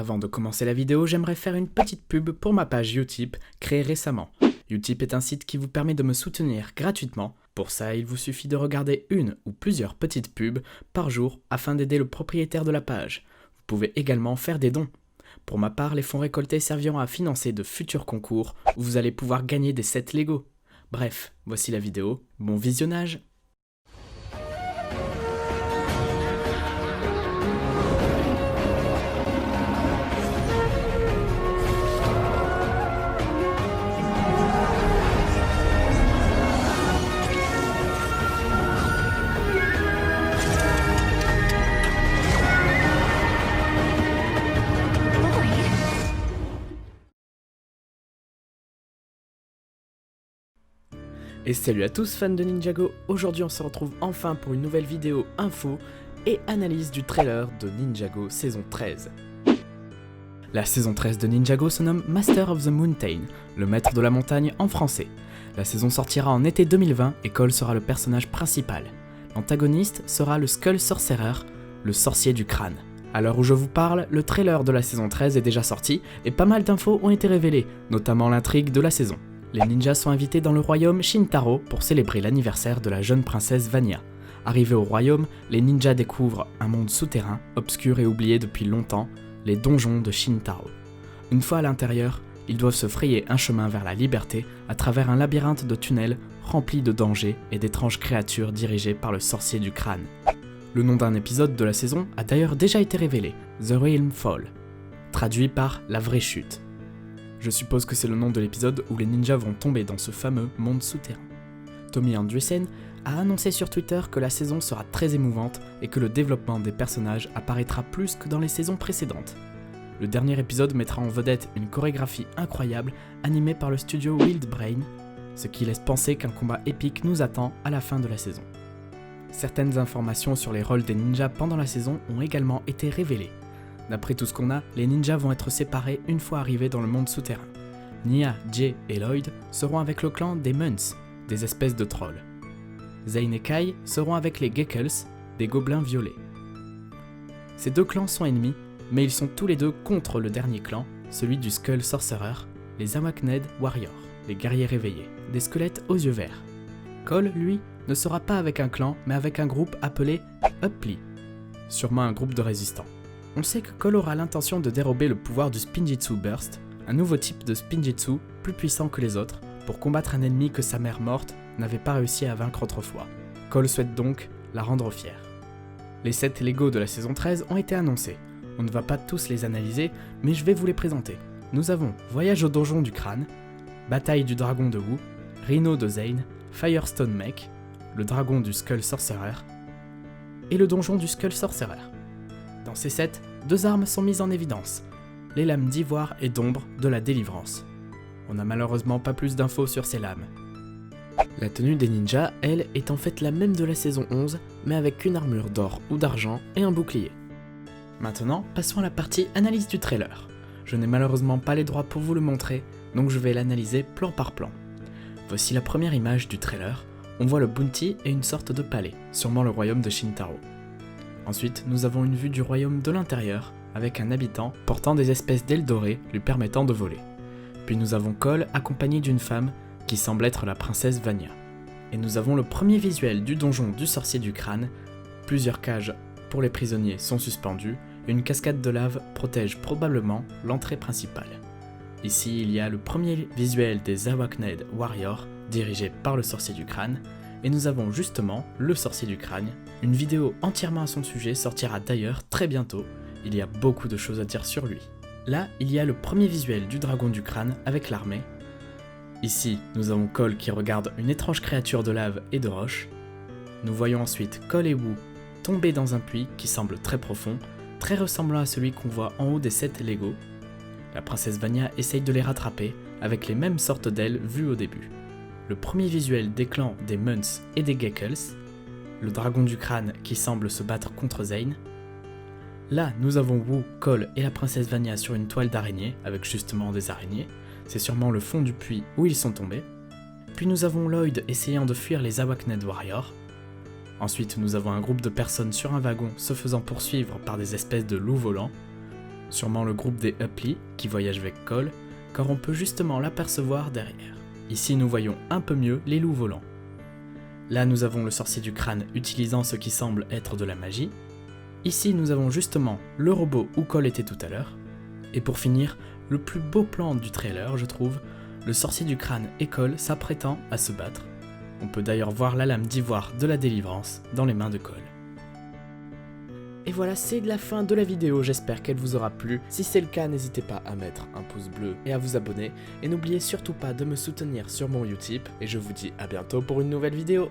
Avant de commencer la vidéo, j'aimerais faire une petite pub pour ma page Utip créée récemment. Utip est un site qui vous permet de me soutenir gratuitement. Pour ça, il vous suffit de regarder une ou plusieurs petites pubs par jour afin d'aider le propriétaire de la page. Vous pouvez également faire des dons. Pour ma part, les fonds récoltés serviront à financer de futurs concours où vous allez pouvoir gagner des sets Lego. Bref, voici la vidéo. Bon visionnage! Et salut à tous fans de Ninjago, aujourd'hui on se retrouve enfin pour une nouvelle vidéo info et analyse du trailer de Ninjago saison 13. La saison 13 de Ninjago se nomme Master of the Mountain, le maître de la montagne en français. La saison sortira en été 2020 et Cole sera le personnage principal. L'antagoniste sera le Skull Sorcerer, le sorcier du crâne. À l'heure où je vous parle, le trailer de la saison 13 est déjà sorti et pas mal d'infos ont été révélées, notamment l'intrigue de la saison. Les ninjas sont invités dans le royaume Shintaro pour célébrer l'anniversaire de la jeune princesse Vanya. Arrivés au royaume, les ninjas découvrent un monde souterrain, obscur et oublié depuis longtemps, les donjons de Shintaro. Une fois à l'intérieur, ils doivent se frayer un chemin vers la liberté à travers un labyrinthe de tunnels rempli de dangers et d'étranges créatures dirigées par le sorcier du crâne. Le nom d'un épisode de la saison a d'ailleurs déjà été révélé, The Realm Fall, traduit par La vraie chute. Je suppose que c'est le nom de l'épisode où les ninjas vont tomber dans ce fameux monde souterrain. Tommy Andresen a annoncé sur Twitter que la saison sera très émouvante et que le développement des personnages apparaîtra plus que dans les saisons précédentes. Le dernier épisode mettra en vedette une chorégraphie incroyable animée par le studio Wildbrain, ce qui laisse penser qu'un combat épique nous attend à la fin de la saison. Certaines informations sur les rôles des ninjas pendant la saison ont également été révélées. D'après tout ce qu'on a, les ninjas vont être séparés une fois arrivés dans le monde souterrain. Nya, Jay et Lloyd seront avec le clan des Muns, des espèces de trolls. Zane et Kai seront avec les Geckles, des gobelins violets. Ces deux clans sont ennemis, mais ils sont tous les deux contre le dernier clan, celui du Skull Sorcerer, les Awakned Warriors, les guerriers réveillés, des squelettes aux yeux verts. Cole, lui, ne sera pas avec un clan, mais avec un groupe appelé Upply, sûrement un groupe de résistants. On sait que Cole aura l'intention de dérober le pouvoir du Spinjitzu Burst, un nouveau type de Spinjitzu plus puissant que les autres, pour combattre un ennemi que sa mère morte n'avait pas réussi à vaincre autrefois. Cole souhaite donc la rendre fière. Les 7 Lego de la saison 13 ont été annoncés. On ne va pas tous les analyser, mais je vais vous les présenter. Nous avons Voyage au donjon du crâne, Bataille du dragon de Wu, Rhino de Zane, Firestone Mech, le dragon du Skull Sorcerer et le donjon du Skull Sorcerer. Dans ces sets, 2 armes sont mises en évidence, les lames d'ivoire et d'ombre de la délivrance. On n'a malheureusement pas plus d'infos sur ces lames. La tenue des ninjas, elle, est en fait la même de la saison 11, mais avec une armure d'or ou d'argent et un bouclier. Maintenant, passons à la partie analyse du trailer. Je n'ai malheureusement pas les droits pour vous le montrer, donc je vais l'analyser plan par plan. Voici la première image du trailer. On voit le bounty et une sorte de palais, sûrement le royaume de Shintaro. Ensuite, nous avons une vue du royaume de l'intérieur, avec un habitant portant des espèces d'ailes dorées lui permettant de voler. Puis nous avons Cole accompagné d'une femme qui semble être la princesse Vanya. Et nous avons le premier visuel du donjon du sorcier du crâne. Plusieurs cages pour les prisonniers sont suspendues et une cascade de lave protège probablement l'entrée principale. Ici, il y a le premier visuel des Awakned Warriors dirigé par le sorcier du crâne. Et nous avons justement le sorcier du crâne. Une vidéo entièrement à son sujet sortira d'ailleurs très bientôt, il y a beaucoup de choses à dire sur lui. Là, il y a le premier visuel du dragon du crâne avec l'armée. Ici, nous avons Cole qui regarde une étrange créature de lave et de roche. Nous voyons ensuite Cole et Wu tomber dans un puits qui semble très profond, très ressemblant à celui qu'on voit en haut des 7 Lego. La princesse Vanya essaye de les rattraper avec les mêmes sortes d'ailes vues au début. Le premier visuel des clans des Muns et des Geckles, le dragon du crâne qui semble se battre contre Zane. Là, nous avons Wu, Cole et la princesse Vanya sur une toile d'araignée, avec justement des araignées. C'est sûrement le fond du puits où ils sont tombés. Puis nous avons Lloyd essayant de fuir les Awakned Warriors. Ensuite, nous avons un groupe de personnes sur un wagon se faisant poursuivre par des espèces de loups volants. Sûrement le groupe des Hupply qui voyage avec Cole, car on peut justement l'apercevoir derrière. Ici nous voyons un peu mieux les loups volants. Là nous avons le sorcier du crâne utilisant ce qui semble être de la magie. Ici nous avons justement le robot où Cole était tout à l'heure. Et pour finir, le plus beau plan du trailer je trouve, le sorcier du crâne et Cole s'apprêtant à se battre. On peut d'ailleurs voir la lame d'ivoire de la délivrance dans les mains de Cole. Et voilà, c'est la fin de la vidéo, j'espère qu'elle vous aura plu. Si c'est le cas, n'hésitez pas à mettre un pouce bleu et à vous abonner. Et n'oubliez surtout pas de me soutenir sur mon Utip. Et je vous dis à bientôt pour une nouvelle vidéo.